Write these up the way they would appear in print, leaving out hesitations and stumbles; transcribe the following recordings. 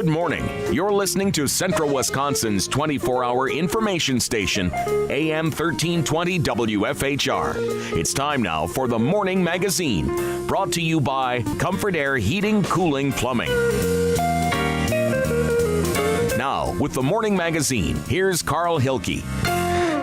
morning. You're listening to Central Wisconsin's 24-hour information station, AM 1320 WFHR. It's time now for the Morning Magazine, brought to you by Comfort Air Heating, Cooling, Plumbing. Now, with the Morning Magazine, here's Carl Hilke.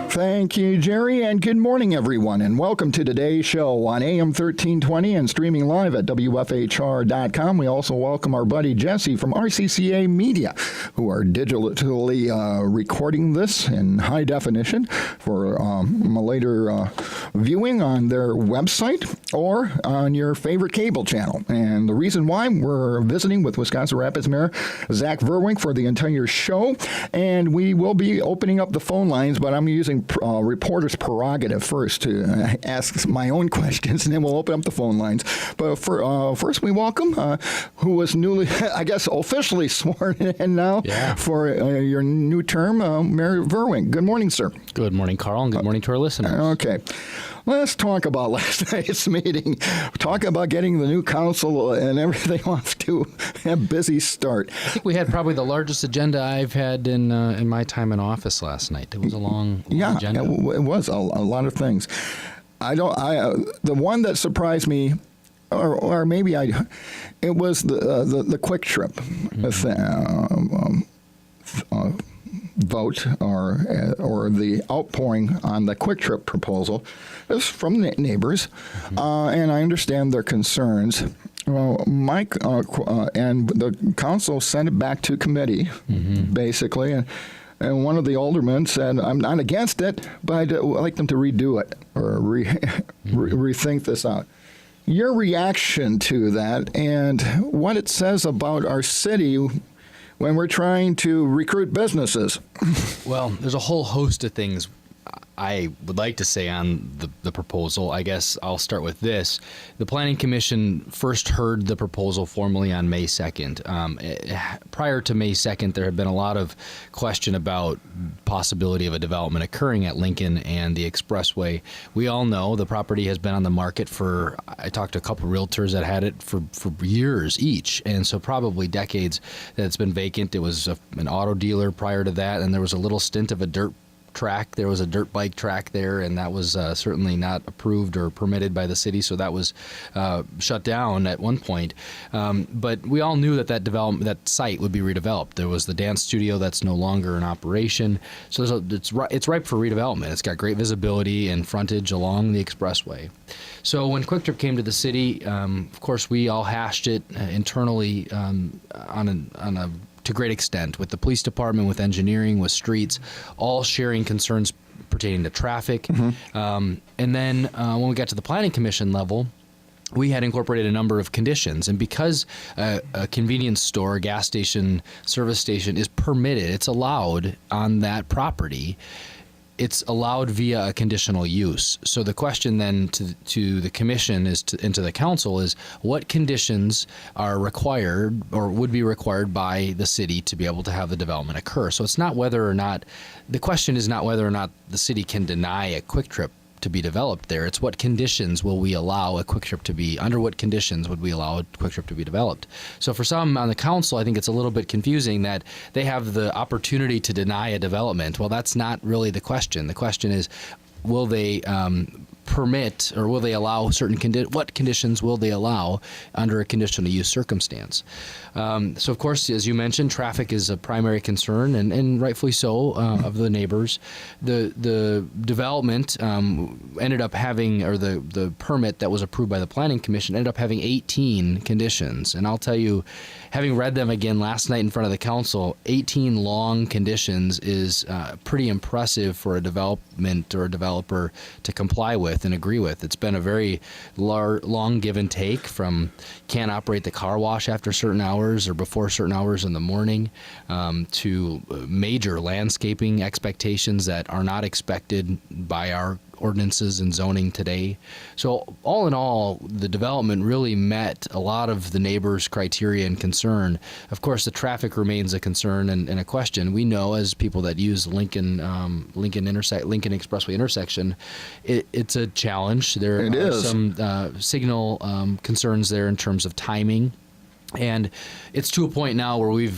Thank you, Jerry, and good morning, everyone, and welcome to today's show on AM 1320 and streaming live at WFHR.com. We also welcome our buddy Jesse from RCCA Media, who are digitally recording this in high definition for later viewing on their website or on your favorite cable channel. And the reason why we're visiting with Wisconsin Rapids Mayor Zach Vruwink for the entire show, and we will be opening up the phone lines, but I'm using reporter's prerogative first to ask my own questions, and then we'll open up the phone lines. But first, we welcome who was newly, I guess, officially sworn in now for your new term, Mayor Vruwink. Good morning, sir. Good morning, Carl, and good morning to our listeners. Okay. Let's talk about last night's meeting. Talk about getting the new council and everything off to a busy start. I think we had probably the largest agenda I've had in my time in office last night. It was a long agenda. It was a lot of things. The one that surprised me, or maybe it was the Quik Trip vote or the outpouring on the Quik Trip proposal is from neighbors, and I understand their concerns. Mike and the council sent it back to committee, basically, and one of the aldermen said, "I'm not against it, but I'd like them to redo it or rethink this out." Your reaction to that and what it says about our city when we're trying to recruit businesses? Well, there's a whole host of things I would like to say on the proposal. I guess I'll start with this. The Planning Commission first heard the proposal formally on May 2nd. Prior to May 2nd, there had been a lot of question about possibility of a development occurring at Lincoln and the Expressway. We all know the property has been on the market I talked to a couple realtors that had it for years each, and so probably decades that it's been vacant. It was an auto dealer prior to that, and there was a little stint of a dirt track. There was a dirt bike track there, and that was certainly not approved or permitted by the city, so that was shut down at one point. But we all knew that site would be redeveloped. There was the dance studio that's no longer in operation, so it's ripe for redevelopment. It's got great visibility and frontage along the Expressway. So when Quik Trip came to the city, of course, we all hashed it internally to great extent with the police department, with engineering, with streets, all sharing concerns pertaining to traffic. And then when we got to the Planning Commission level, we had incorporated a number of conditions. And because a convenience store, a gas station, service station is permitted, it's allowed on that property, it's allowed via a conditional use. So the question then to the commission and to the council is what conditions are required or would be required by the city to be able to have the development occur. So it's not whether or not, the question is not whether or not the city can deny a Quik Trip to be developed there. It's what conditions will we allow a Quik Trip to be, under what conditions would we allow a Quik Trip to be developed? So for some on the council, I think it's a little bit confusing that they have the opportunity to deny a development. Well, that's not really the question. The question is, will they permit or will they allow certain what conditions will they allow under a conditional use circumstance? So of course, as you mentioned, traffic is a primary concern, and rightfully so, of the neighbors. The development ended up having, or the permit that was approved by the Planning Commission ended up having 18 conditions. And I'll tell you, having read them again last night in front of the council, 18 long conditions is pretty impressive for a development or a developer to comply with and agree with. It's been a very long give and take, from can't operate the car wash after certain hours or before certain hours in the morning, to major landscaping expectations that are not expected by our ordinances and zoning today. So all in all, the development really met a lot of the neighbors' criteria and concern. Of course, the traffic remains a concern and a question. We know, as people that use Lincoln Expressway intersection, it's a challenge. There are some signal concerns there in terms of timing. And it's to a point now where we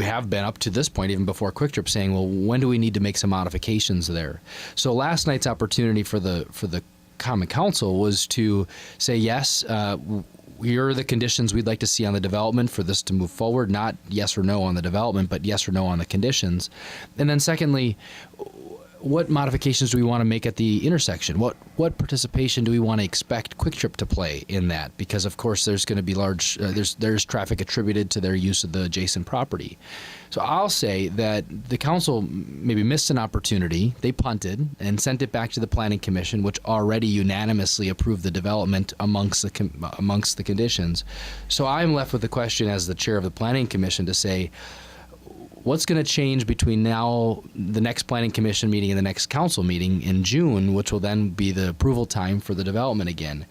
have been up to this point, even before Quik Trip, saying, well, when do we need to make some modifications there? So last night's opportunity for the Common Council was to say, yes, here are the conditions we'd like to see on the development for this to move forward, not yes or no on the development, but yes or no on the conditions. And then secondly, what modifications do we want to make at the intersection? What participation do we want to expect Quik Trip to play in that? Because of course there's going to be large there's traffic attributed to their use of the adjacent property. So I'll say that the council maybe missed an opportunity. They punted and sent it back to the Planning Commission, which already unanimously approved the development amongst the conditions. So I'm left with the question as the chair of the Planning Commission to say, what's going to change between now, the next Planning Commission meeting and the next council meeting in June, which will then be the approval time for the development again?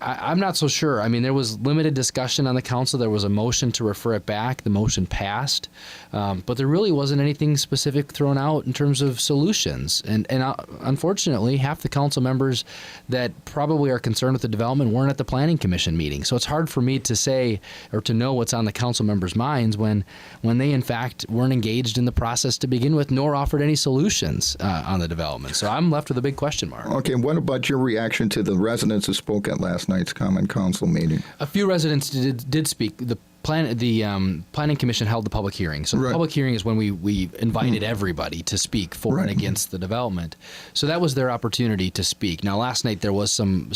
I'm not so sure. I mean, there was limited discussion on the council. There was a motion to refer it back. The motion passed. But there really wasn't anything specific thrown out in terms of solutions. And unfortunately, half the council members that probably are concerned with the development weren't at the Planning Commission meeting. So it's hard for me to say or to know what's on the council members' minds when they, in fact, weren't engaged in the process to begin with, nor offered any solutions on the development. So I'm left with a big question mark. Okay, what about your reaction to the residents who spoke at last night's Common Council meeting? A few residents did speak. The Planning Commission held the public hearing. So the public hearing is when we invited everybody to speak for and against the development. So that was their opportunity to speak. Now, last night there was some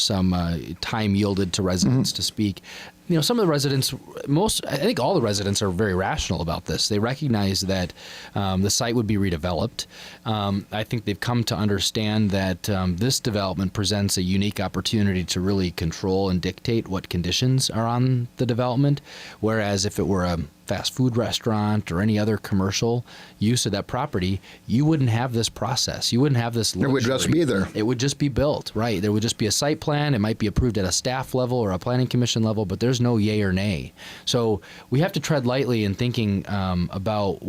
time yielded to residents to speak. You know, some of the residents, I think all the residents are very rational about this. They recognize that the site would be redeveloped. I think they've come to understand that this development presents a unique opportunity to really control and dictate what conditions are on the development, whereas if it were a fast food restaurant or any other commercial use of that property, you wouldn't have this process. You wouldn't have this luxury. It would just be there. It would just be built, right? There would just be a site plan. It might be approved at a staff level or a planning commission level, but there's no yay or nay. So we have to tread lightly in thinking about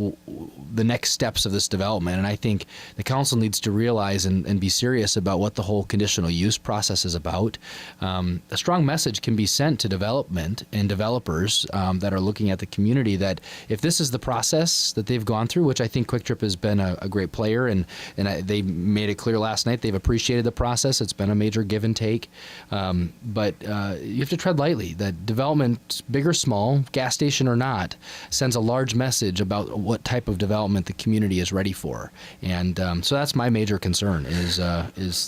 the next steps of this development. And I think the council needs to realize and be serious about what the whole conditional use process is about. A strong message can be sent to development and developers that are looking at the community that if this is the process that they've gone through, which I think Quik Trip has been a great player, and they made it clear last night they've appreciated the process. It's been a major give and take. But you have to tread lightly. That development, big or small, gas station or not, sends a large message about what type of development the community is ready for. And so that's my major concern is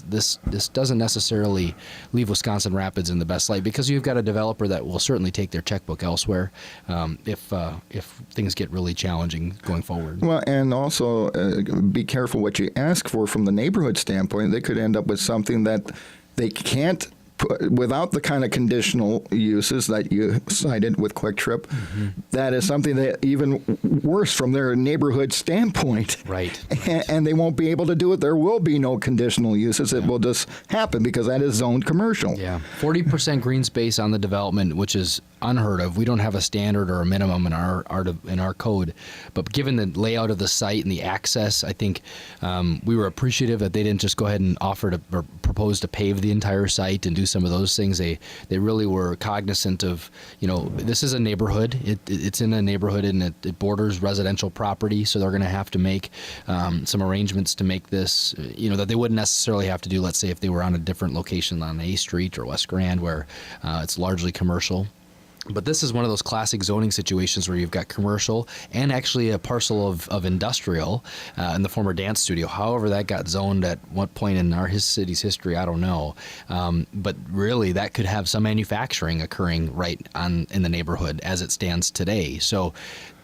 this doesn't necessarily leave Wisconsin Rapids in the best light, because you've got a developer that will certainly take their checkbook elsewhere if things get really challenging going forward. Well, and also be careful what you ask for from the neighborhood standpoint. They could end up with something that they can't put, without the kind of conditional uses that you cited with Quik Trip. Mm-hmm. That is something that even worse from their neighborhood standpoint. Right. And they won't be able to do it. There will be no conditional uses. It will just happen because that is zoned commercial. Yeah. 40% green space on the development, which is unheard of. We don't have a standard or a minimum in our code, but given the layout of the site and the access, I think we were appreciative that they didn't just go ahead and offer to or propose to pave the entire site and do some of those things. They really were cognizant of, this is a neighborhood. It's in a neighborhood and it borders residential property, so they're going to have to make some arrangements to make this, that they wouldn't necessarily have to do, let's say, if they were on a different location on A Street or West Grand where it's largely commercial. But this is one of those classic zoning situations where you've got commercial and actually a parcel of industrial in the former dance studio. However, that got zoned at what point in his city's history, I don't know. But really, that could have some manufacturing occurring right in the neighborhood as it stands today. So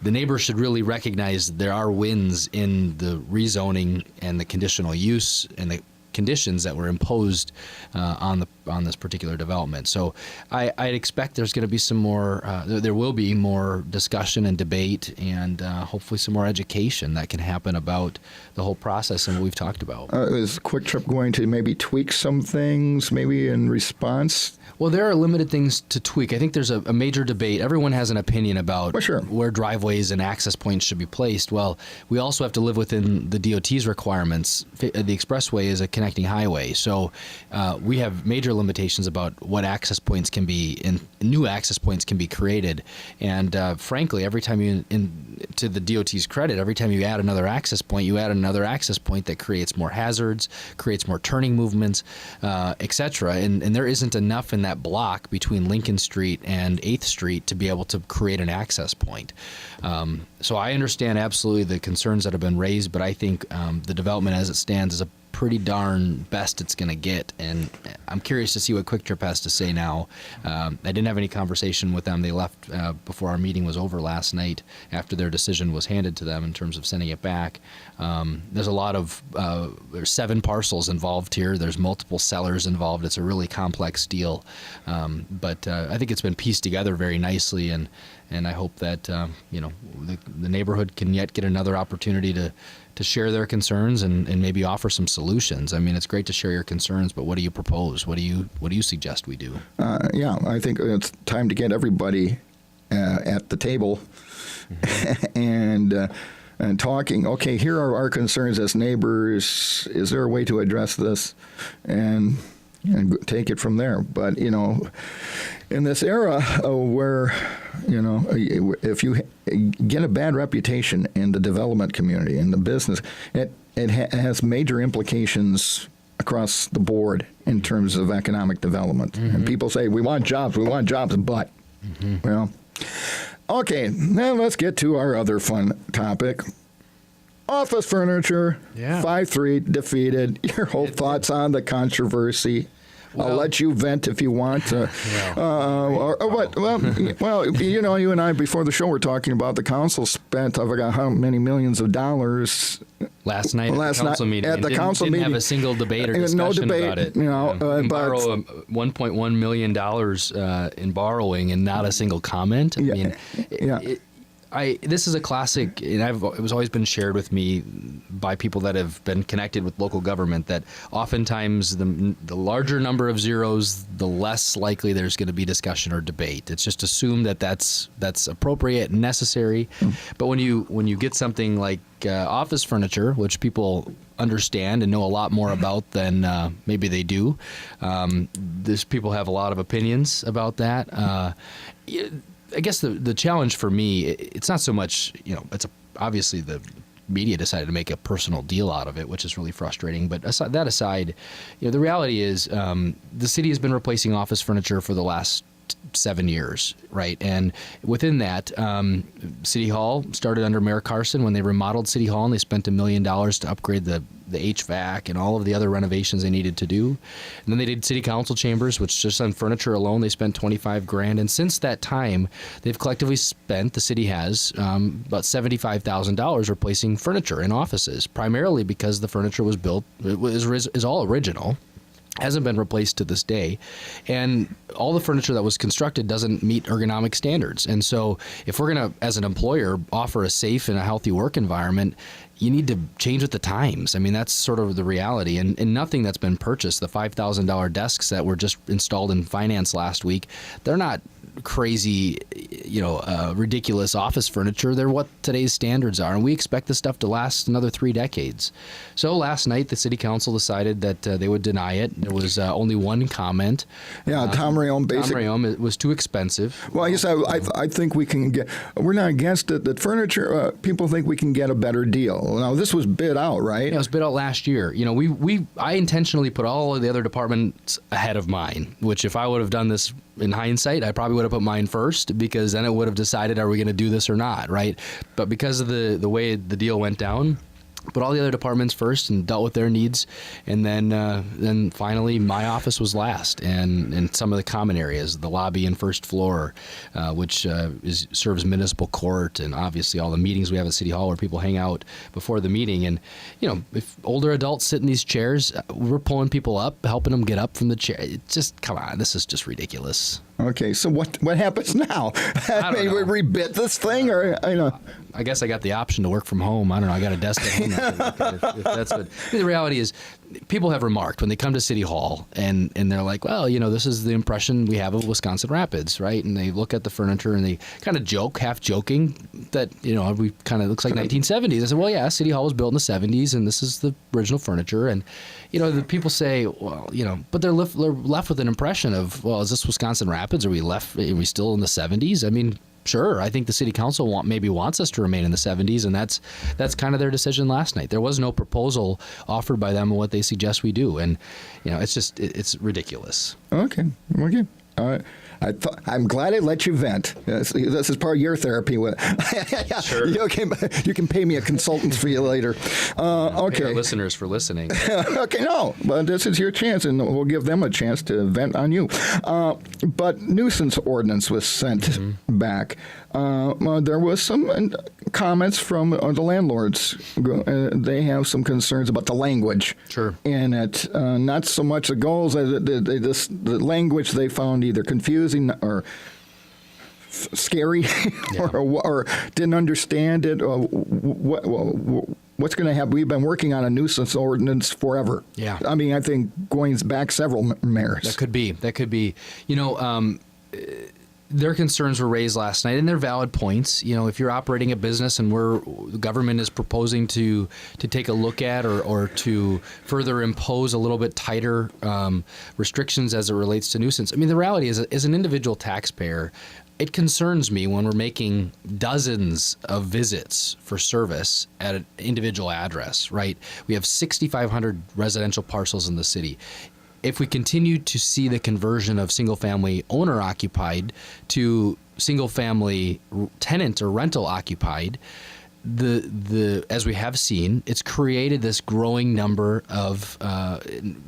the neighbors should really recognize there are wins in the rezoning and the conditional use and the conditions that were imposed on this particular development. So I'd expect there's going to be some more, there will be more discussion and debate and hopefully some more education that can happen about the whole process and what we've talked about. Is Quik Trip going to maybe tweak some things, maybe in response? Well, there are limited things to tweak. I think there's a major debate. Everyone has an opinion about where driveways and access points should be placed. Well, we also have to live within the DOT's requirements. The expressway is a connecting highway. So we have major major limitations about what access points can be and new access points can be created. And frankly, every time to the DOT's credit, every time you add another access point, you add another access point that creates more hazards, creates more turning movements, etc. And there isn't enough in that block between Lincoln Street and 8th Street to be able to create an access point. So I understand absolutely the concerns that have been raised, but I think the development as it stands is a pretty darn best it's going to get, and I'm curious to see what Quik Trip has to say now. I didn't have any conversation with them. They left before our meeting was over last night after their decision was handed to them in terms of sending it back. There's a lot of there's 7 parcels involved here. There's multiple sellers involved. It's a really complex deal, but I think it's been pieced together very nicely, and I hope that the neighborhood can yet get another opportunity to share their concerns and maybe offer some solutions. I mean, it's great to share your concerns, but what do you propose? What do you suggest we do? I think it's time to get everybody at the table and talking. Okay, here are our concerns as neighbors. Is there a way to address this? And take it from there. But, in this era where, if you get a bad reputation in the development community, in the business, it has major implications across the board in terms of economic development. Mm-hmm. And people say, we want jobs, but, well, okay, now let's get to our other fun topic. Office furniture, 5-3, defeated. Your whole thoughts on the controversy? Well, I'll let you vent if you want. Or what? Well, you and I before the show were talking about the council spent I forgot how many millions of dollars last night at the council meeting. At the council meeting, didn't have a single debate or discussion about it. Borrow $1.1 million in borrowing and not a single comment. This is a classic, and it was always been shared with me by people that have been connected with local government, that oftentimes the larger number of zeros, the less likely there's going to be discussion or debate. It's just assumed that that's appropriate and necessary. But when you get something like office furniture, which people understand and know a lot more about than maybe they do, people have a lot of opinions about that. I guess the challenge for me, it's not so much, obviously the media decided to make a personal deal out of it, which is really frustrating. But that aside, the reality is the city has been replacing office furniture for the last 7 years, right? And within that, City Hall started under Mayor Carson when they remodeled City Hall, and they spent $1 million to upgrade the HVAC and all of the other renovations they needed to do. And then they did City Council chambers, which just on furniture alone, they spent $25,000. And since that time, they've collectively spent, the city has, about $75,000 replacing furniture in offices, primarily because the furniture was built, is all original. Hasn't been replaced to this day, and all the furniture that was constructed doesn't meet ergonomic standards. And so if we're going to, as an employer, offer a safe and a healthy work environment, you need to change with the times. I mean, that's sort of the reality. And nothing that's been purchased, the $5,000 desks that were just installed in finance last week, they're not crazy, ridiculous office furniture. They're what today's standards are, and we expect this stuff to last another 3 decades. So last night, the city council decided that they would deny it. There was only one comment. Yeah, Tom Rayom, basically. Tom Rayom, it was too expensive. Well, I guess I think we can get. We're not against it. The furniture, people think we can get a better deal. Now, this was bid out, right? Yeah, it was bid out last year. I intentionally put all of the other departments ahead of mine, which if I would have done this in hindsight, I probably would have put mine first, because then it would have decided, are we going to do this or not, right? But because of the way the deal went down, put all the other departments first and dealt with their needs, and then finally my office was last, and some of the common areas, the lobby and first floor, which serves municipal court, and obviously all the meetings we have at City Hall where people hang out before the meeting. And if older adults sit in these chairs, we're pulling people up, helping them get up from the chair. Come on, this is just ridiculous. Okay, so what happens now? I mean, we rebid this thing, or I guess I got the option to work from home. I don't know. I got a desk at home. if that's what. The reality is, people have remarked when they come to City Hall and they're like, well, this is the impression we have of Wisconsin Rapids, right? And they look at the furniture and they kind of joke, half joking, that we kind of looks like 1970s. I said, well, yeah, City Hall was built in the 70s, and this is the original furniture. And the people say, well, but they're left with an impression of, well, is this Wisconsin Rapids? Are we still in the 70s? I mean, sure. I think the city council maybe wants us to remain in the 70s, and that's kind of their decision last night. There was no proposal offered by them on what they suggest we do, and it's ridiculous. Okay. I'm glad I let you vent. This is part of your therapy. Sure. You can pay me a consultant's fee later. Okay. Pay our listeners for listening. Okay, no, but this is your chance, and we'll give them a chance to vent on you. But nuisance ordinance was sent back. There was some comments from the landlords. They have some concerns about the language. Sure. In it, not so much the goals as the language they found either confusing or scary, or didn't understand it. What's going to happen? We've been working on a nuisance ordinance forever. Yeah. I mean, I think going back several mayors. That could be. Their concerns were raised last night, and they're valid points. If you're operating a business and the government is proposing to take a look at or to further impose a little bit tighter restrictions as it relates to nuisance. I mean, the reality is, as an individual taxpayer, it concerns me when we're making dozens of visits for service at an individual address, right? We have 6,500 residential parcels in the city. If we continue to see the conversion of single-family owner-occupied to single-family tenant or rental occupied, as we have seen, it's created this growing number of,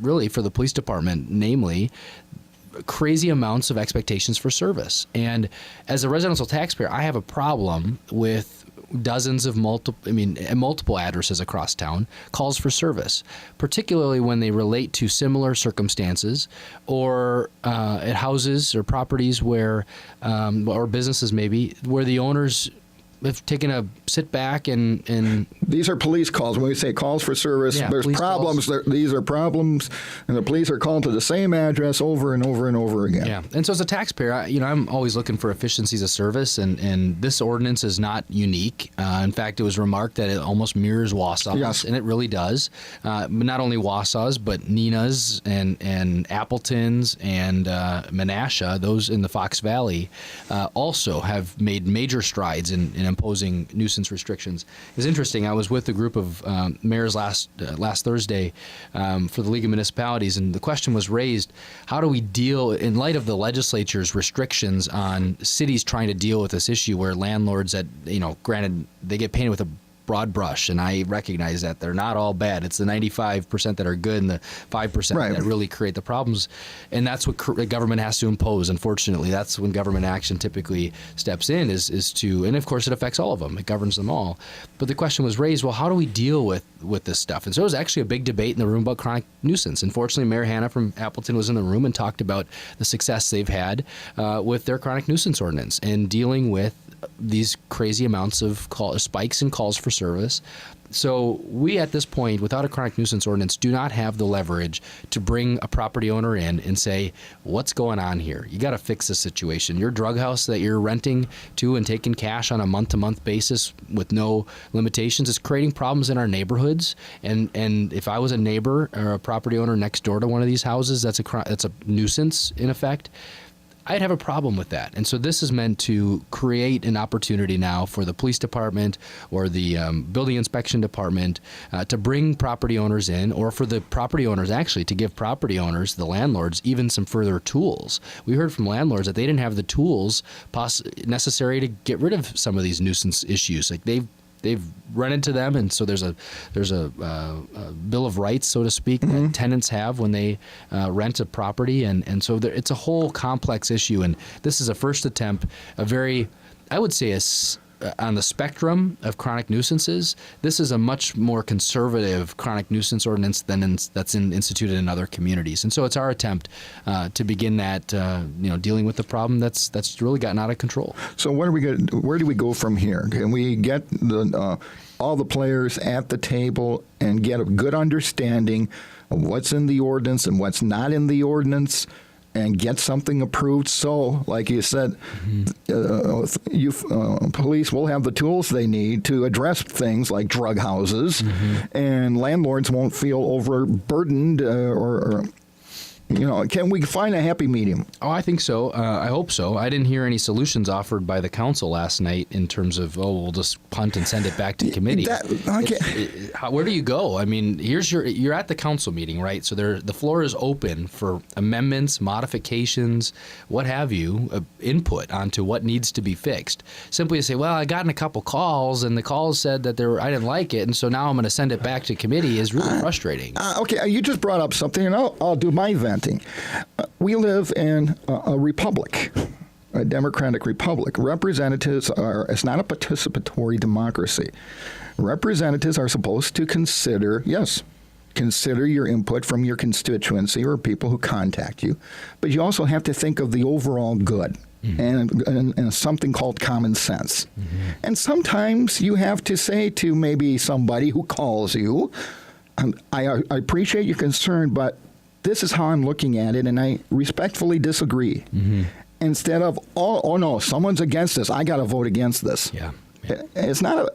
really for the police department, namely, crazy amounts of expectations for service. And as a residential taxpayer, I have a problem with dozens of multiple addresses across town, calls for service, particularly when they relate to similar circumstances or at houses or properties where, or businesses maybe, where the owners have taken a sit back and these are police calls. When we say calls for service, there's problems. These are problems, and the police are called to the same address over and over and over again. Yeah, and so as a taxpayer, I'm always looking for efficiencies of service, and this ordinance is not unique. In fact, it was remarked that it almost mirrors Wausau's, and it really does. But not only Wausau's, but Nina's and Appleton's and Menasha, those in the Fox Valley, also have made major strides in imposing nuisance restrictions. It's interesting. I was with a group of mayors last Thursday for the League of Municipalities, and the question was raised: how do we deal, in light of the legislature's restrictions on cities trying to deal with this issue, where landlords granted they get painted with a broad brush, and I recognize that they're not all bad. It's the 95% that are good and the 5% that really create the problems, and that's what the government has to impose. Unfortunately, that's when government action typically steps in, is to, and of course it affects all of them. It governs them all. But the question was raised: well, how do we deal with this stuff? And so there was actually a big debate in the room about chronic nuisance. Unfortunately, Mayor Hanna from Appleton was in the room and talked about the success they've had with their chronic nuisance ordinance and dealing with these crazy amounts of spikes and calls for service. So we, at this point, without a chronic nuisance ordinance, do not have the leverage to bring a property owner in and say, what's going on here? You got to fix this situation. Your drug house that you're renting to and taking cash on a month-to-month basis with no limitations is creating problems in our neighborhoods. And if I was a neighbor or a property owner next door to one of these houses, that's a nuisance in effect. I'd have a problem with that. And so this is meant to create an opportunity now for the police department or the building inspection department to bring property owners in, or for the property owners actually to give property owners, the landlords, even some further tools. We heard from landlords that they didn't have the tools necessary to get rid of some of these nuisance issues. Like they've run into them, and so there's a bill of rights, so to speak, that tenants have when they rent a property, and so it's a whole complex issue. And this is a first attempt, a very, I would say, on the spectrum of chronic nuisances, this is a much more conservative chronic nuisance ordinance than instituted in other communities. And so it's our attempt to begin that, dealing with the problem that's really gotten out of control. So where do we go from here? Can we get all the players at the table and get a good understanding of what's in the ordinance and what's not in the ordinance, and get something approved? So, like you said, police will have the tools they need to address things like drug houses, and landlords won't feel overburdened or can we find a happy medium? Oh, I think so. I hope so. I didn't hear any solutions offered by the council last night in terms of, we'll just punt and send it back to committee. Where do you go? I mean, you're at the council meeting, right? So the floor is open for amendments, modifications, what have you, input onto what needs to be fixed. Simply to say, well, I gotten a couple calls, and the calls said that I didn't like it, and so now I'm going to send it back to committee is really frustrating. Okay, you just brought up something, and I'll do my venting. We live in a republic, a democratic republic. Representatives it's not a participatory democracy. Representatives are supposed to consider your input from your constituency or people who contact you, but you also have to think of the overall good. And something called common sense. And sometimes you have to say to maybe somebody who calls you, I appreciate your concern, but this is how I'm looking at it, and I respectfully disagree. Instead of, oh no, someone's against this, I got to vote against this. Yeah. It's not,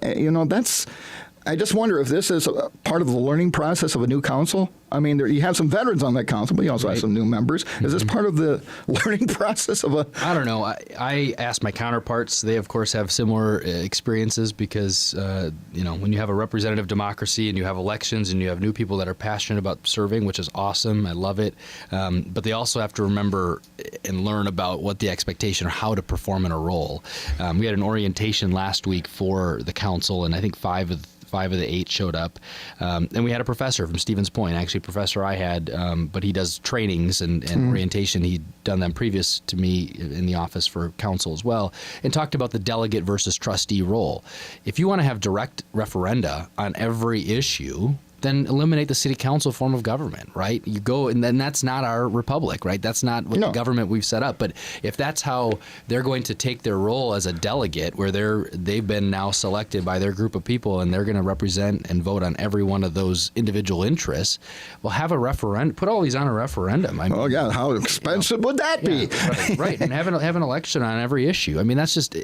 I just wonder if this is a part of the learning process of a new council. I mean, you have some veterans on that council, but you also have some new members. Is this part of the learning process of I don't know. I asked my counterparts. They, of course, have similar experiences because, when you have a representative democracy and you have elections and you have new people that are passionate about serving, which is awesome. I love it. But they also have to remember and learn about what the expectation or how to perform in a role. We had an orientation last week for the council, and I think 5 of the 8 showed up. And we had a professor from Stevens Point, actually a professor I had, but he does trainings and orientation. He'd done them previous to me in the office for council as well, and talked about the delegate versus trustee role. If you want to have direct referenda on every issue, then eliminate the city council form of government, right? You go, and then that's not our republic, right? That's not what the government we've set up. But if that's how they're going to take their role as a delegate, where they've been now selected by their group of people, and they're going to represent and vote on every one of those individual interests, well, have a referendum. Put all these on a referendum. How expensive would that be? Right, and have an election on every issue. I mean, that's just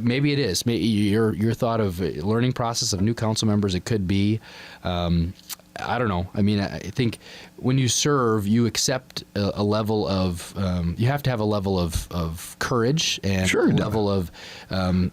maybe it is. Maybe your thought of learning process of new council members. It could be. I don't know. I mean, I think when you serve, you accept a level of, you have to have a level of courage and a level of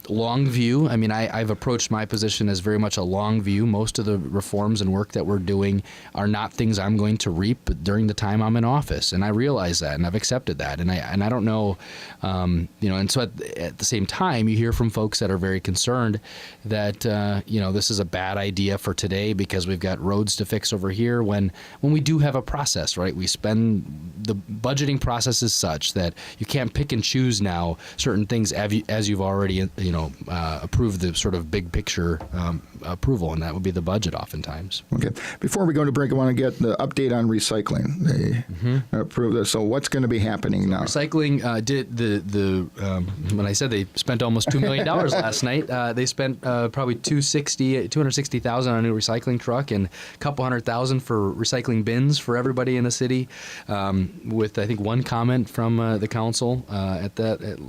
long view. I mean, I've approached my position as very much a long view. Most of the reforms and work that we're doing are not things I'm going to reap during the time I'm in office. And I realize that, and I've accepted that. And I don't know, and so at the same time, you hear from folks that are very concerned that, this is a bad idea for today because we've got roads to fix over here when we do have a process, right? We spend the budgeting process is such that you can't pick and choose now certain things as you've already, approved the sort of big picture approval, and that would be the budget oftentimes. Okay. Before we go to break, I want to get the update on recycling. They approved this. So what's going to be happening now? Recycling did when I said they spent almost $2 million last night, they spent probably $260,000 on a new recycling truck and a couple $100,000 for recycling bins for everybody in the city, with I think one comment from the council at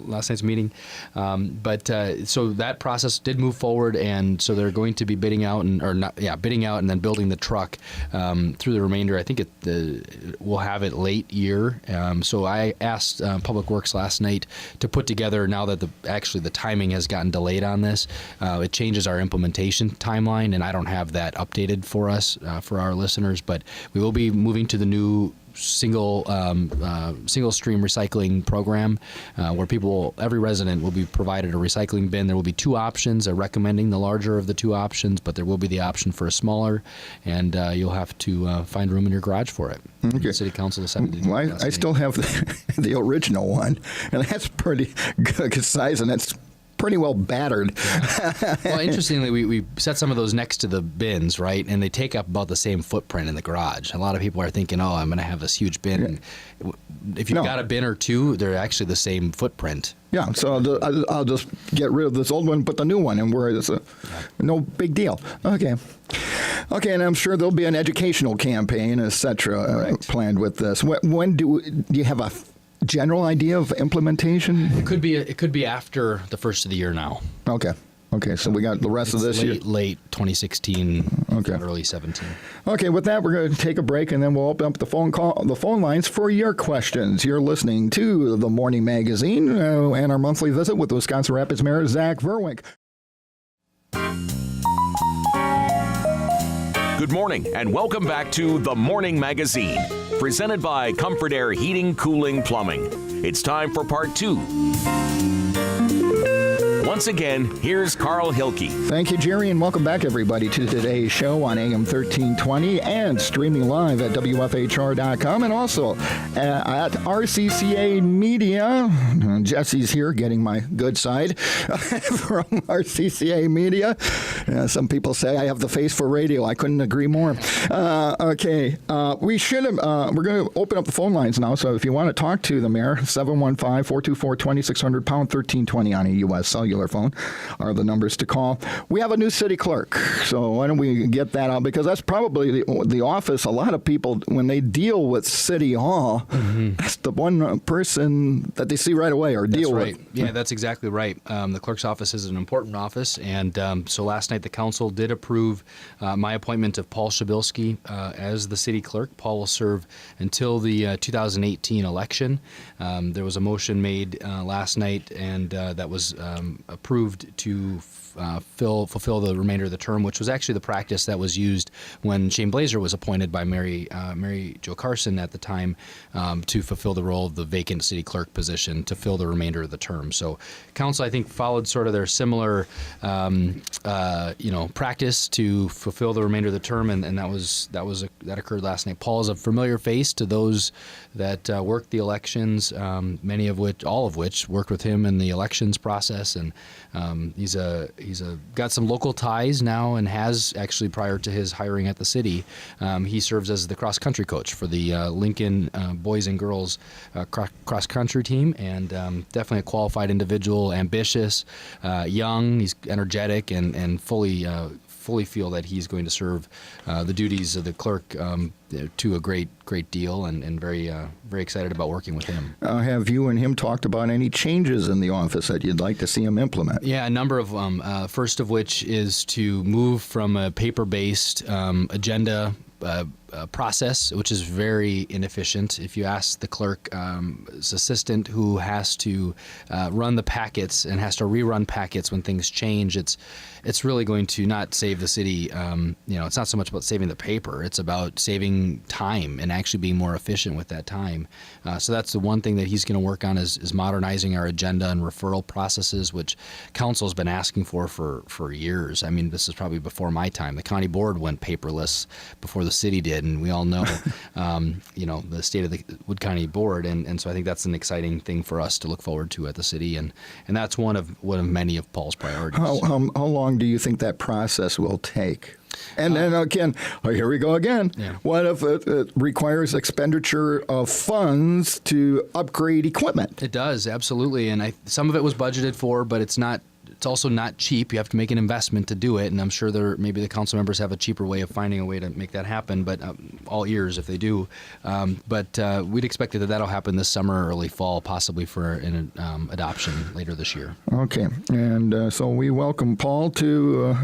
last night's meeting. So that process did move forward, and so they're going to be bidding out and then building the truck through the remainder. I think we'll have it late year. So I asked Public Works last night to put together, now that the timing has gotten delayed on this, it changes our implementation timeline, and I don't have that updated for us for our listeners, but we will be moving to the new single stream recycling program, where every resident will be provided a recycling bin. There will be 2 options. They're recommending the larger of the 2 options, but there will be the option for a smaller, and you'll have to find room in your garage for it. Okay. The City Council decided to do that. I still have the original one, and that's pretty good size, and that's pretty well battered. Well, interestingly, we set some of those next to the bins, right? And they take up about the same footprint in the garage. A lot of people are thinking, oh, I'm going to have this huge bin. Yeah. If you've got a bin or two, they're actually the same footprint. Yeah, so I'll just get rid of this old one, put the new one in where it's no big deal. Okay, and I'm sure there'll be an educational campaign, etc., planned with this. When do you have a general idea of implementation? It could be after the first of the year now. Okay, so we got the rest of this year. Late 2016, early 17. Okay, with that, we're going to take a break, and then we'll open up the phone lines for your questions. You're listening to The Morning Magazine and our monthly visit with Wisconsin Rapids Mayor Zach Vruwink. Good morning, and welcome back to The Morning Magazine, presented by Comfort Air Heating, Cooling, Plumbing. It's time for part 2. Once again, here's Carl Hilke. Thank you, Jerry, and welcome back, everybody, to today's show on AM 1320 and streaming live at WFHR.com and also at RCCA Media. Jesse's here getting my good side from RCCA Media. Some people say I have the face for radio. I couldn't agree more. We're going to open up the phone lines now, so if you want to talk to the mayor, 715-424-2600, pound 1320 on a U.S. cellular phone are the numbers to call. We have a new city clerk, so why don't we get that out, because that's probably the office. A lot of people, when they deal with City Hall, that's the one person that they see right away or deal with. Yeah, that's exactly right. The clerk's office is an important office, and so last night the council did approve my appointment of Paul Shabilsky as the city clerk. Paul will serve until the 2018 election. There was a motion made last night, and that was approved to fulfill the remainder of the term, which was actually the practice that was used when Shane Blazer was appointed by Mary Jo Carson at the time to fulfill the role of the vacant city clerk position to fill the remainder of the term. So council, I think, followed sort of their similar practice to fulfill the remainder of the term, and that occurred last night. Paul is a familiar face to those that worked the elections, all of which worked with him in the elections process, and he's got some local ties now, and has actually prior to his hiring at the city. He serves as the cross country coach for the Lincoln boys and girls cross country team, and definitely a qualified individual, ambitious, young. He's energetic, and fully feel that he's going to serve the duties of the clerk to a great deal, and very excited about working with him. Have you and him talked about any changes in the office that you'd like to see him implement? Yeah, a number of them. First of which is to move from a paper-based agenda process, which is very inefficient. If you ask the clerk's assistant, who has to run the packets and has to rerun packets when things change, it's really going to not save the city. It's not so much about saving the paper; it's about saving time and actually being more efficient with that time. So that's the one thing that he's going to work on is modernizing our agenda and referral processes, which council's been asking for years. I mean, this is probably before my time. The county board went paperless before the city did, and we all know, the state of the Wood County Board, and so I think that's an exciting thing for us to look forward to at the city, and that's one of many of Paul's priorities. How long do you think that process will take? And then again, here we go again. Yeah. What if it requires expenditure of funds to upgrade equipment? It does, absolutely, and some of it was budgeted for, but it's not. It's also not cheap. You have to make an investment to do it, and I'm sure maybe the council members have a cheaper way of finding a way to make that happen, but all ears if they do. But we'd expect that that'll happen this summer, early fall, possibly for an adoption later this year. Okay, and so we welcome Paul to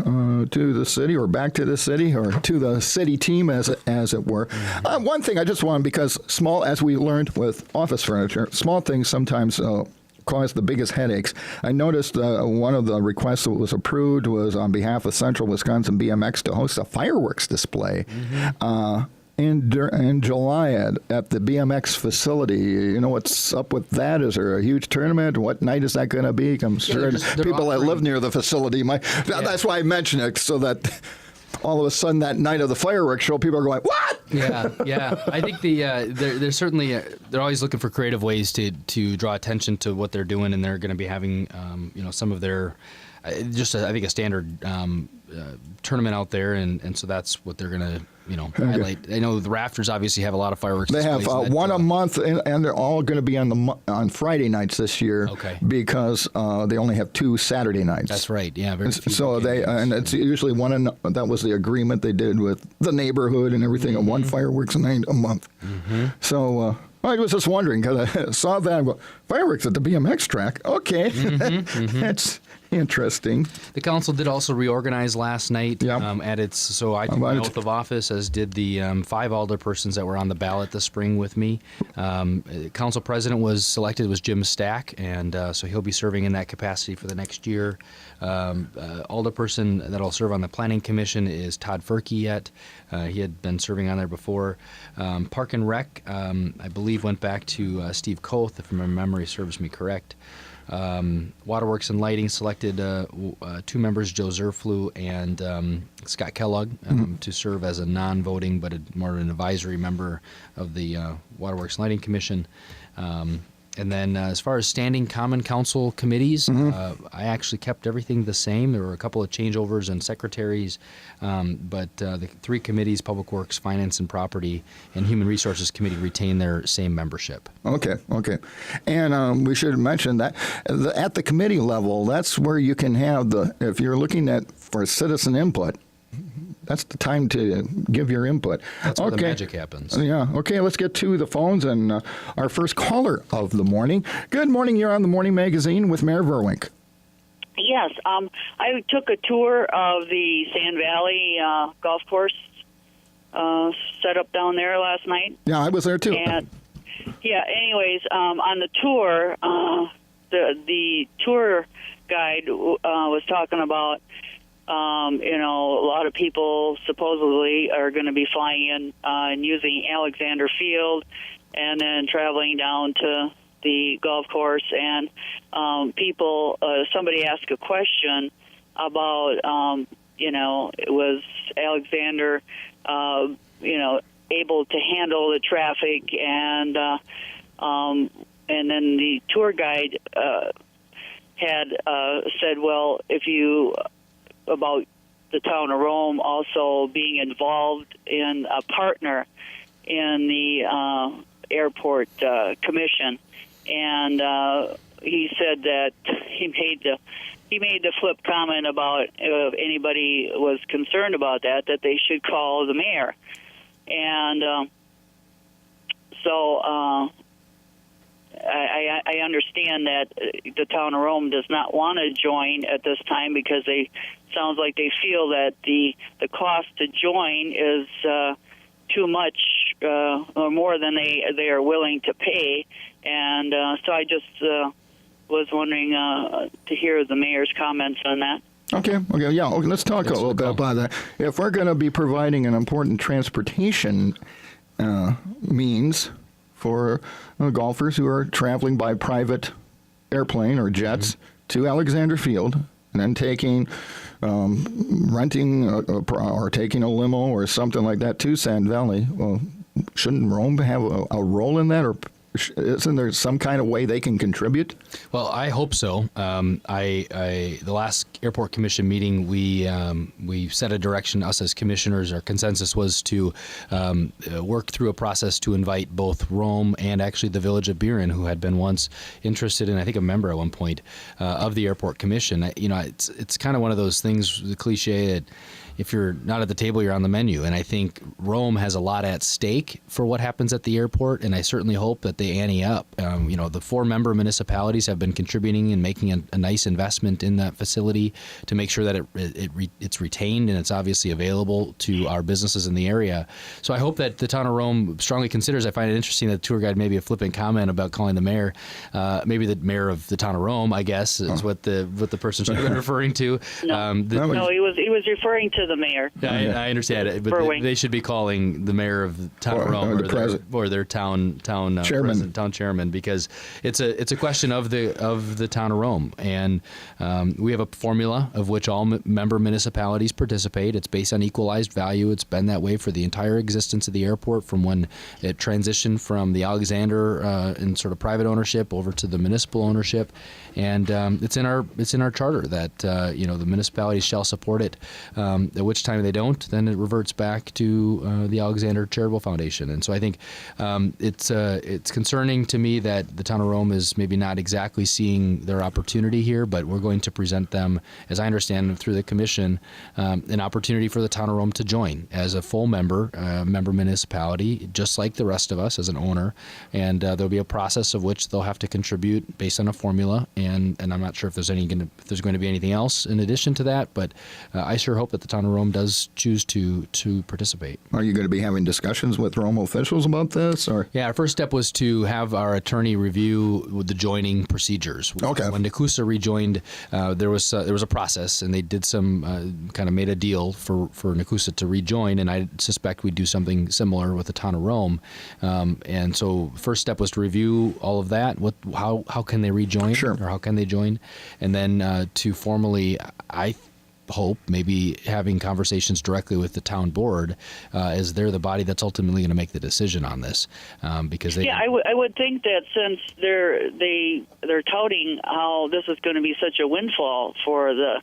the city, or back to the city, or to the city team, as it were. One thing I just want, because small, as we learned with office furniture, small things sometimes cause the biggest headaches. I noticed one of the requests that was approved was on behalf of Central Wisconsin BMX to host a fireworks display in July at the BMX facility. You know what's up with that? Is there a huge tournament? What night is that going to be? I'm sure people that live near the facility might. That's why I mention it, so that all of a sudden that night of the fireworks show, people are going, what? Yeah. I think they're certainly they're always looking for creative ways to draw attention to what they're doing, and they're going to be having some of their I think a standard tournament out there, and so that's what they're going to highlight. I know the Rafters obviously have a lot of fireworks. They have one a month, and they're all going to be on Friday nights this year. Okay. Because they only have 2 Saturday nights. That's right. Yeah. Very few so and it's usually that was the agreement they did with the neighborhood and everything. Mm-hmm. One fireworks night a month. Mm-hmm. So. I was just wondering because I saw that. Well, fireworks at the BMX track. Okay, that's interesting. The council did also reorganize last night. Yep. So I took my oath of office, as did the 5 alderpersons that were on the ballot this spring with me. Council president was selected was Jim Stack, and so he'll be serving in that capacity for the next year. Alderperson that'll serve on the planning commission is Todd Furkey. He had been serving on there before. Park and Rec, I believe, went back to Steve Koth, if my memory serves me correct. Waterworks and Lighting selected 2 members, Joe Zerflu and Scott Kellogg, to serve as a non-voting but more of an advisory member of the Waterworks and Lighting Commission. And then as far as standing common council committees, I actually kept everything the same. There were a couple of changeovers in secretaries, but the 3 committees, Public Works, Finance and Property, and Human Resources Committee, retain their same membership. Okay. And we should mention that at the committee level, that's where you can have if you're looking for citizen input, that's the time to give your input. That's where the magic happens. Yeah. Okay, let's get to the phones and our first caller of the morning. Good morning. You're on the Morning Magazine with Mayor Vruwink. Yes. I took a tour of the Sand Valley golf course set up down there last night. Yeah, I was there too. And, anyways, on the tour, the tour guide was talking about a lot of people supposedly are going to be flying in and using Alexander Field and then traveling down to the golf course. And somebody asked a question about, was Alexander, able to handle the traffic? And then the tour guide had said, well, about the town of Rome also being involved in a partner in the airport commission, and he said that he made the flip comment about if anybody was concerned about that they should call the mayor, and so. I understand that the town of Rome does not want to join at this time because sounds like they feel that the cost to join is too much or more than they are willing to pay, and so I just was wondering to hear the mayor's comments on that. Okay, yeah. Okay, let's talk a little bit about that. If we're going to be providing an important transportation means for golfers who are traveling by private airplane or jets to Alexander Field and then renting or taking a limo or something like that to Sand Valley, well, shouldn't Rome have a role in that, or isn't there some kind of way they can contribute? Well, I hope so. The last airport commission meeting, we set a direction. Us as commissioners, our consensus was to work through a process to invite both Rome and actually the village of Buren, who had been once interested and I think a member at one point of the airport commission. It's kind of one of those things, the cliche that if you're not at the table, you're on the menu. And I think Rome has a lot at stake for what happens at the airport, and I certainly hope that they ante up. The 4 member municipalities have been contributing and making a nice investment in that facility to make sure that it's retained and it's obviously available to our businesses in the area. So I hope that the town of Rome strongly considers. I find it interesting that the tour guide made a flippant comment about calling the mayor, maybe the mayor of the town of Rome, I guess, is what the person should have been referring to. No, he was referring to the mayor. I understand it, but they should be calling the mayor of the town of Rome or their town chairperson. town chairman, because it's a question of the town of Rome, and we have a formula of which all member municipalities participate. It's based on equalized value. It's been that way for the entire existence of the airport, from when it transitioned from the Alexander in sort of private ownership over to the municipal ownership, and it's in our charter that the municipalities shall support it. At which time they don't, then it reverts back to the Alexander Charitable Foundation. And so I think it's concerning to me that the town of Rome is maybe not exactly seeing their opportunity here, but we're going to present them, as I understand through the commission, an opportunity for the town of Rome to join as a full member municipality, just like the rest of us as an owner. And there'll be a process of which they'll have to contribute based on a formula. And I'm not sure if there's going to be anything else in addition to that, but I sure hope that the town of Rome does choose to participate. Are you going to be having discussions with Rome officials about this? Or yeah, our first step was to have our attorney review the joining procedures. Okay. When Nakusa rejoined, there was a process, and they did some kind of made a deal for Nakusa to rejoin, and I suspect we'd do something similar with the town of Rome. And so first step was to review all of that. How can they rejoin? Sure. Or how can they join? And then to formally, I hope, maybe having conversations directly with the town board, as they're the body that's ultimately going to make the decision on this, because they. Yeah, I would think that since they're touting how this is going to be such a windfall for the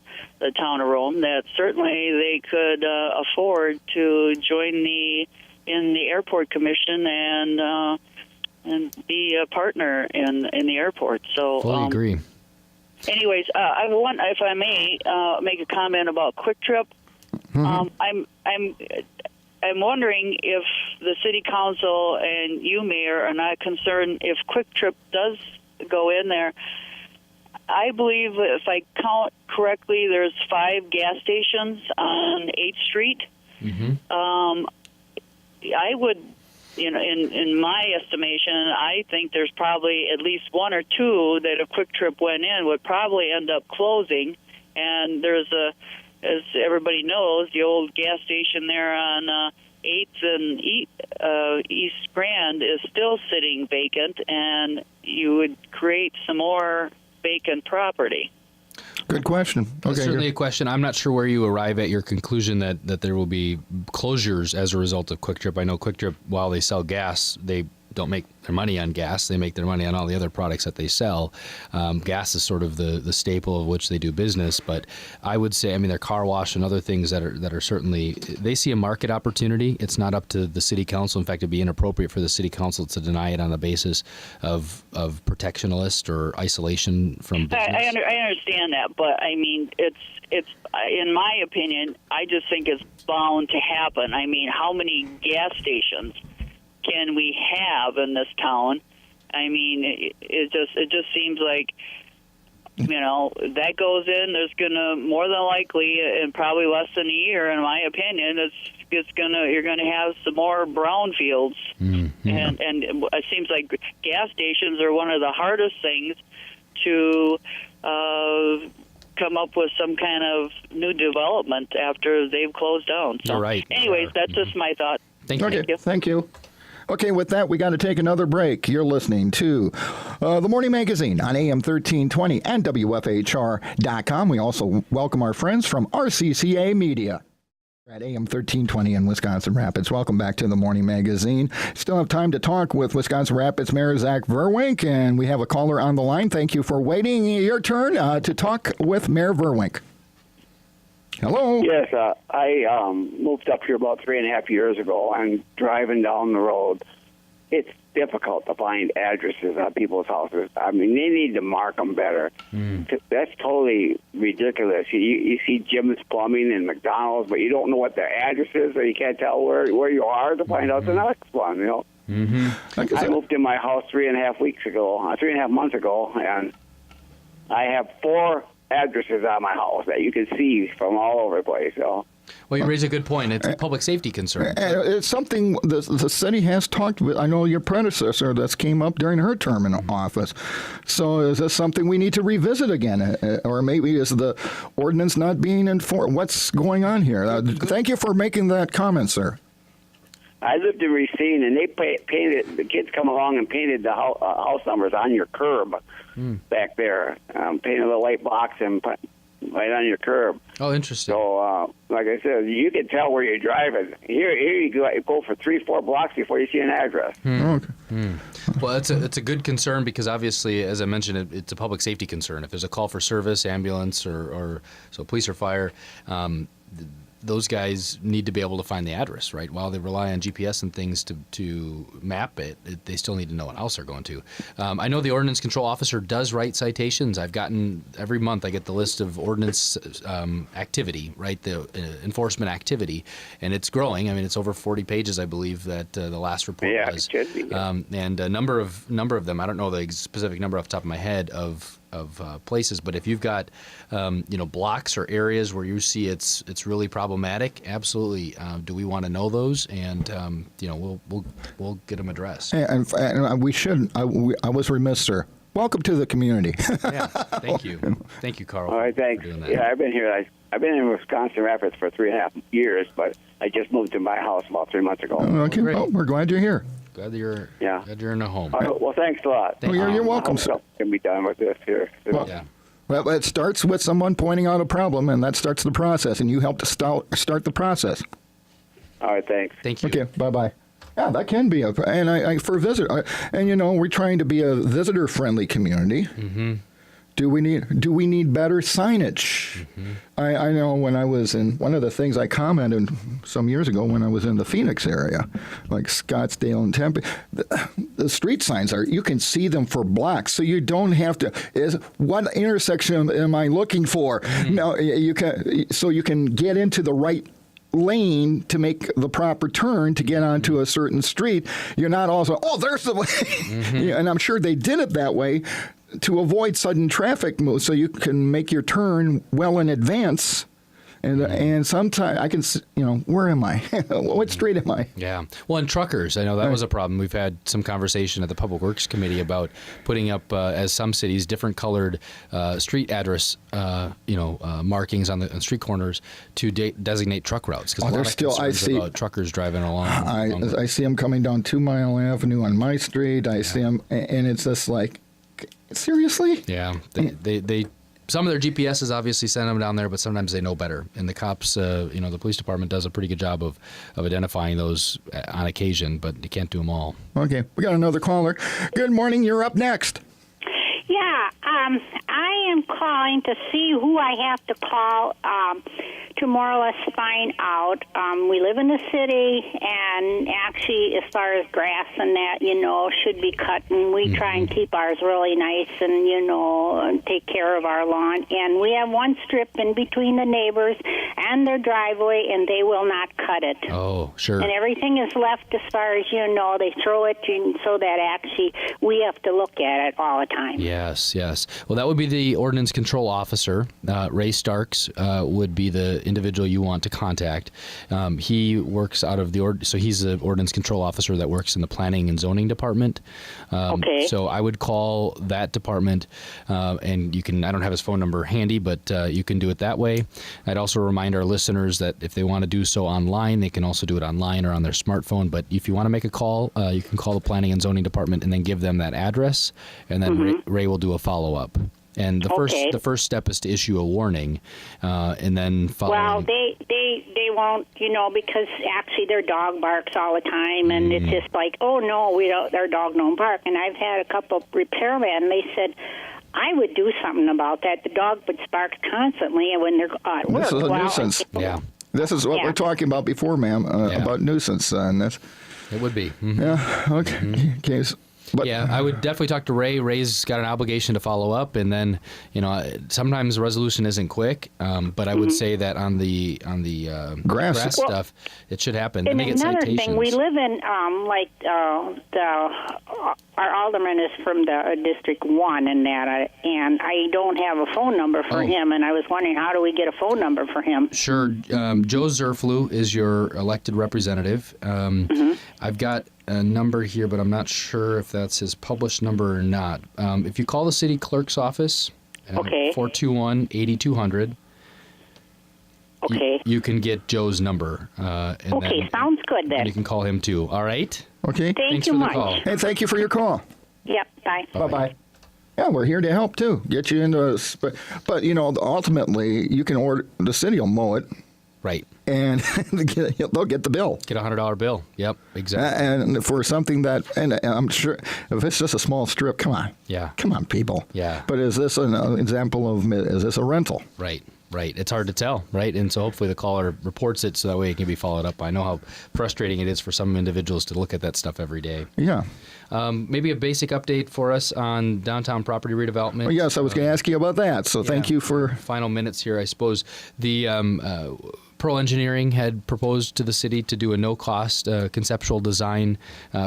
town of Rome, that certainly they could afford to join in the airport commission and be a partner in the airport. So fully agree. Anyways, I want, if I may, make a comment about Quik Trip. I'm wondering if the city council and you, Mayor, are not concerned if Quik Trip does go in there. I believe, if I count correctly, there's 5 gas stations on 8th Street. I would. In my estimation, I think there's probably at least 1 or 2 that if Quik Trip went in would probably end up closing. And there's as everybody knows, the old gas station there on 8th and East Grand is still sitting vacant, and you would create some more vacant property. good question. That's certainly a question. I'm not sure where you arrive at your conclusion that there will be closures as a result of Quik Trip. I know Quik Trip, while they sell gas, they don't make their money on gas. They make their money on all the other products that they sell. Gas is sort of the staple of which they do business. But I would say, I mean, their car wash and other things that are certainly, they see a market opportunity. It's not up to the city council. In fact, it'd be inappropriate for the city council to deny it on the basis of protectionist or isolation from business. I understand that, but I mean, it's in my opinion, I just think it's bound to happen. I mean, how many gas stations can we have in this town? I mean, it just seems like, you know, that goes in. There's gonna, more than likely, in probably less than a year, in my opinion, you're gonna have some more brownfields, and it seems like gas stations are one of the hardest things to come up with some kind of new development after they've closed down. So, You're right. Anyways, that's just my thought. Thank you. Okay, thank you. Okay, with that, we got to take another break. You're listening to The Morning Magazine on AM 1320 and WFHR.com. We also welcome our friends from RCCA Media at AM 1320 in Wisconsin Rapids. Welcome back to The Morning Magazine. Still have time to talk with Wisconsin Rapids Mayor Zach Vruwink, and we have a caller on the line. Thank you for waiting. Your turn to talk with Mayor Vruwink. Hello. Yes, I moved up here about 3.5 years ago. I'm driving down the road. It's difficult to find addresses on people's houses. I mean, they need to mark them better. That's totally ridiculous. You see Jim's Plumbing and McDonald's, but you don't know what their address is, or you can't tell where you are to find out the next one, you know? I moved in my house 3.5 months ago, and I have 4 addresses on my house that you can see from all over the place. So. Well, you raise a good point. It's a public safety concern. It's something the city has talked with. I know your predecessor that's came up during her term in office. So is this something we need to revisit again? Or maybe is the ordinance not being enforced? What's going on here? Thank you for making that comment, sir. I lived in Racine, and they painted. The kids come along and painted the house numbers on your curb back there. Painted a little white box and put right on your curb. Oh, interesting. So, like I said, you can tell where you're driving. Here you go for 3-4 blocks before you see an address. Okay. Well, it's a good concern because obviously, as I mentioned, it's a public safety concern. If there's a call for service, ambulance, or so police or fire, those guys need to be able to find the address, right? While they rely on GPS and things to map it, they still need to know what house they're going to. I know the ordinance control officer does write citations. Every month I get the list of ordinance activity, right? The enforcement activity, and it's growing. I mean, it's over 40 pages, I believe, that the last report was. Yeah, it should be. And a number of them, I don't know the specific number off the top of my head of places, but if you've got blocks or areas where you see it's really problematic, absolutely, do we want to know those? And we'll get them addressed. And we should. I was remiss, sir. Welcome to the community. Yeah, thank you, Carl. All right, thanks. For doing that. Yeah, I've been here. I've been in Wisconsin Rapids for 3.5 years, but I just moved to my house about 3 months ago. Okay, Great. well, we're glad you're here. Glad you're in a home. All right, well, thanks a lot. You're welcome, sir. Can be done with this here. Well, Yeah. Well, it starts with someone pointing out a problem, and that starts the process, and you help to start the process. All right, thanks. Thank you. Okay, bye-bye. Yeah, that can be for visitor, and we're trying to be a visitor-friendly community. Mm-hmm. Do we need better signage? Mm-hmm. I know when I was in one of the things I commented some years ago when I was in the Phoenix area, like Scottsdale and Tempe, the street signs you can see them for blocks, so you don't have to. What intersection am I looking for? Mm-hmm. No, you can get into the right lane to make the proper turn to get onto a certain street. You're not also, there's the way. Mm-hmm. And I'm sure they did it that way to avoid sudden traffic moves, so you can make your turn well in advance. And sometimes I can, where am I? What street am I? Yeah. Well, and truckers, I know that was a problem. We've had some conversation at the Public Works Committee about putting up, as some cities, different colored street address, markings on street corners to designate truck routes. Because there's still, I see about truckers driving along. I see them coming down 2 Mile Avenue on my street. I see them, and it's just like, seriously? Yeah. They some of their GPSs obviously send them down there, but sometimes they know better. And the cops, the police department does a pretty good job of identifying those on occasion, but you can't do them all. Okay, we got another caller. Good morning, you're up next. Yeah, I am calling to see who I have to call to more or less find out. We live in the city, and actually, as far as grass and that, should be cut, and we try and keep ours really nice and, and take care of our lawn. And we have one strip in between the neighbors and their driveway, and they will not cut it. Oh, sure. And everything is left as far as they throw it so that actually we have to look at it all the time. Yes. Well, that would be the ordinance control officer. Ray Starks would be the individual you want to contact. He works out of so he's the ordinance control officer that works in the planning and zoning department. Okay. So I would call that department, and I don't have his phone number handy, but you can do it that way. I'd also remind our listeners that if they want to do so online, they can also do it online or on their smartphone. But if you want to make a call, you can call the planning and zoning department and then give them that address, and then Ray will do a follow-up. And the first step is to issue a warning, and then following. Well, they won't, because actually their dog barks all the time, and it's just like, oh no, their dog don't bark. And I've had a couple of repairmen. They said, I would do something about that. The dog would bark constantly, and when they're at work. This is a nuisance. Yeah. This is what we're talking about before, ma'am, about nuisance. And this. It would be. Mm-hmm. Yeah. Okay. Okay. But, I would definitely talk to Ray. Ray's got an obligation to follow up, and then sometimes the resolution isn't quick. But I would say that on the grass stuff, it should happen. And they get another citations. thing, we live in our alderman is from the District 1 and that, and I don't have a phone number for him, and I was wondering how do we get a phone number for him? Sure, Joe Zerflu is your elected representative. I've got a number here, but I'm not sure if that's his published number or not. If you call the city clerk's office, 421-8200. Okay. You can get Joe's number. And Okay, then, sounds good then. and you can call him too. All right. Okay. Thank Thanks you for the much. call. Hey, thank you for your call. Yep, bye. Bye-bye. Yeah, we're here to help too. Get you into, but ultimately you can order. The city will mow it, Right. and they'll get the bill. Get a $100 bill. Yep. Exactly. And for something that, and I'm sure if it's just a small strip, come on. Yeah. Come on, people. Yeah. But is this an example of, is this a rental? Right. It's hard to tell, right? And so hopefully the caller reports it so that way it can be followed up. I know how frustrating it is for some individuals to look at that stuff every day. Yeah. Maybe a basic update for us on downtown property redevelopment. Well, yes, I was going to ask you about that. So thank you for. Final minutes here, I suppose. The Pearl Engineering had proposed to the city to do a no-cost conceptual design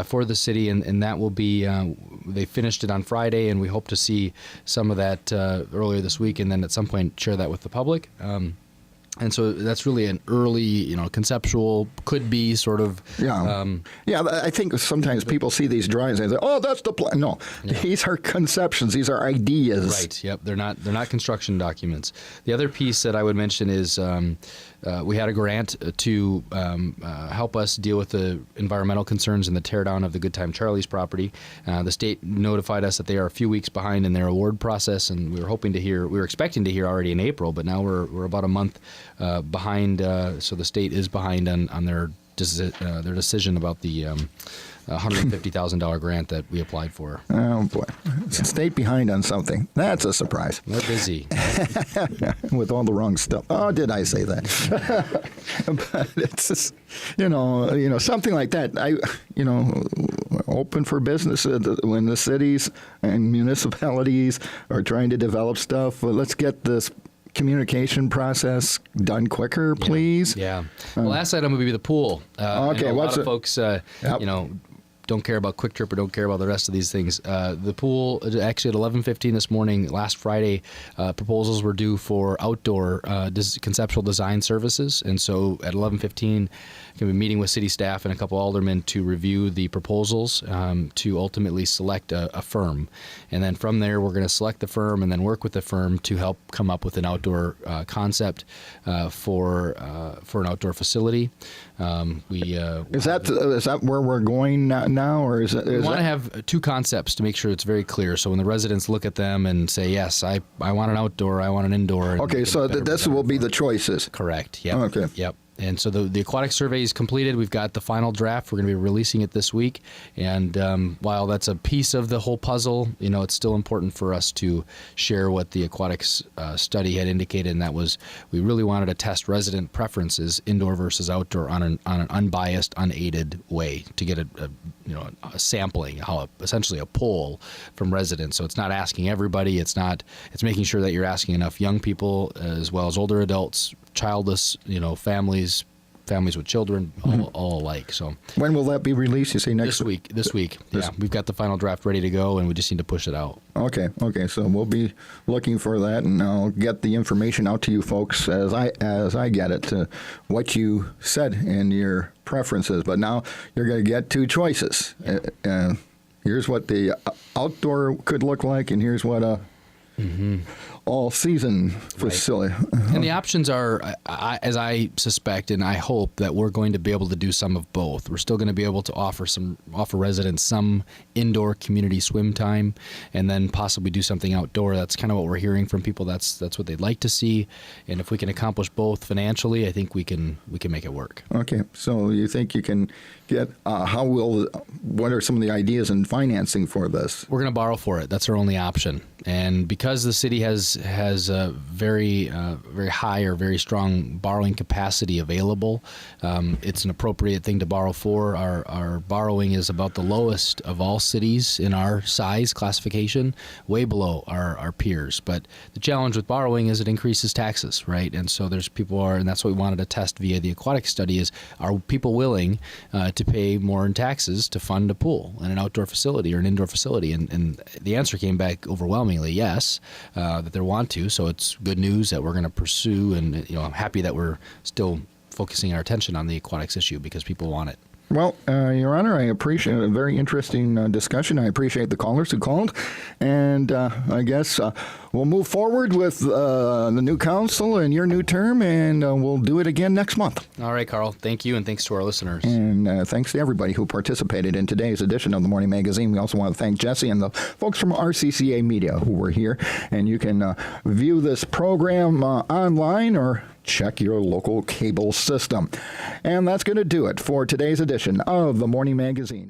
for the city, and that will be, they finished it on Friday, and we hope to see some of that earlier this week, and then at some point share that with the public. And so that's really an early, conceptual, could be sort of. Yeah. I think sometimes people see these drawings and they say, "Oh, that's the plan." No, these are conceptions. These are ideas. Right. Yep. They're not construction documents. The other piece that I would mention is we had a grant to help us deal with the environmental concerns and the teardown of the Good Time Charlie's property. The state notified us that they are a few weeks behind in their award process, and we were expecting to hear already in April, but now we're about a month behind. So the state is behind on their decision about the $150,000 grant that we applied for. Oh boy, state behind on something. That's a surprise. They're busy with all the wrong stuff. Oh, did I say that? But it's just, something like that. Open for business when the cities and municipalities are trying to develop stuff. Well, let's get this communication process done quicker, please. Yeah. The last item would be the pool. Okay, a lot of folks, don't care about Quik Trip or don't care about the rest of these things. The pool, actually at 11:15 this morning, last Friday, proposals were due for outdoor conceptual design services. And so at 11:15, going to be meeting with city staff and a couple aldermen to review the proposals to ultimately select a firm. And then from there, we're going to select the firm and then work with the firm to help come up with an outdoor concept for an outdoor facility. Is that where we're going now, or is it? We want to have two concepts to make sure it's very clear. So when the residents look at them and say, "Yes, I want an outdoor, I want an indoor." Okay, so this will be the choices. Correct. Yep. Okay. Yep. And so the aquatic survey is completed. We've got the final draft. We're going to be releasing it this week. And while that's a piece of the whole puzzle, it's still important for us to share what the aquatics study had indicated, and that was we really wanted to test resident preferences, indoor versus outdoor, on an unbiased, unaided way to get a sampling, essentially a poll from residents. So it's not asking everybody. It's making sure that you're asking enough young people as well as older adults, childless, families with children, all alike. So when will that be released? You say next week? This week. Yeah, we've got the final draft ready to go, and we just need to push it out. Okay. So we'll be looking for that, and I'll get the information out to you folks as I get it to what you said in your preferences. But now you're going to get two choices. Here's what the outdoor could look like, and here's what a all-season facility. And the options are, as I suspect and I hope, that we're going to be able to do some of both. We're still going to be able to offer residents some indoor community swim time, and then possibly do something outdoor. That's kind of what we're hearing from people. That's what they'd like to see, and if we can accomplish both financially, I think we can make it work. Okay, so you think you can get what are some of the ideas and financing for this? We're going to borrow for it. That's our only option. And because the city has a very high or very strong borrowing capacity available, it's an appropriate thing to borrow for. Our borrowing is about the lowest of all cities in our size classification, way below our peers. But the challenge with borrowing is it increases taxes, right? And so and that's what we wanted to test via the aquatic study is, are people willing to pay more in taxes to fund a pool and an outdoor facility or an indoor facility? And the answer came back overwhelmingly yes, that they want to. So it's good news that we're going to pursue, and I'm happy that we're still focusing our attention on the aquatics issue because people want it. Well, Your Honor, I appreciate a very interesting discussion. I appreciate the callers who called. And I guess we'll move forward with the new council and your new term, and we'll do it again next month. All right, Carl. Thank you, and thanks to our listeners. And thanks to everybody who participated in today's edition of the Morning Magazine. We also want to thank Jesse and the folks from RCCA Media who were here. And you can view this program online or check your local cable system. And that's going to do it for today's edition of the Morning Magazine.